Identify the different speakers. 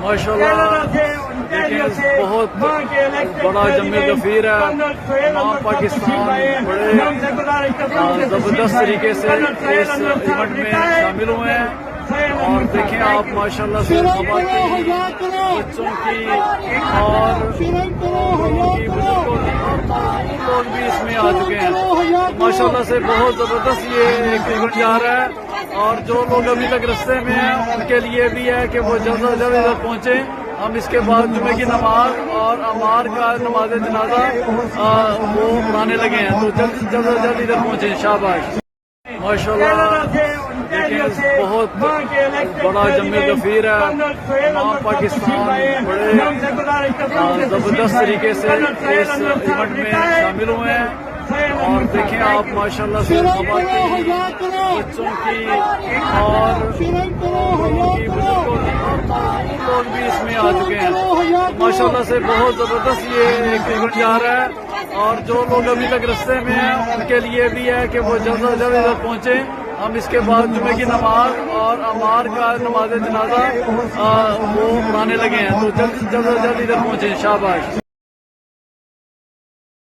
Speaker 1: ماشاءاللہ دیکھیں بہت بڑا جمع غفیر ہے. تمام پاکستان بڑے زبردست طریقے سے اس ایونٹ میں شامل ہوئے ہیں. اور دیکھیں آپ ماشاءاللہ سے خواتین بچوں کی اور بزرگوں کی لوگ بھی اس میں آ چکے ہیں. ماشاءاللہ سے بہت زبردست یہ ایک ایونٹ جا رہا ہے. اور جو لوگ ابھی تک رستے میں ہیں ان کے لیے بھی ہے کہ وہ جلد از جلد ادھر پہنچیں. ہم اس کے بعد جمعے کی نماز اور امار کا نماز جنازہ وہ پڑھانے لگے ہیں, تو جلد از جلد ادھر پہنچیں. شاباش. ماشاءاللہ دیکھیں بہت بڑا جمع غفیر ہے. تمام پاکستان بڑے زبردست طریقے سے اس ایونٹ میں شامل ہوئے ہیں. اور دیکھیں آپ ماشاءاللہ سے خواتین بچوں کی اور بزرگوں کی لوگ بھی اس میں آ چکے ہیں. ماشاءاللہ سے بہت زبردست یہ ایک ایونٹ جا رہا ہے. اور جو لوگ ابھی تک رستے میں ہیں ان کے لیے بھی ہے کہ وہ جلد از جلد ادھر پہنچیں. ہم اس کے بعد جمعے کی نماز اور امار کا نماز جنازہ وہ پڑھانے لگے ہیں, تو جلد از جلد ادھر پہنچیں. شاباش.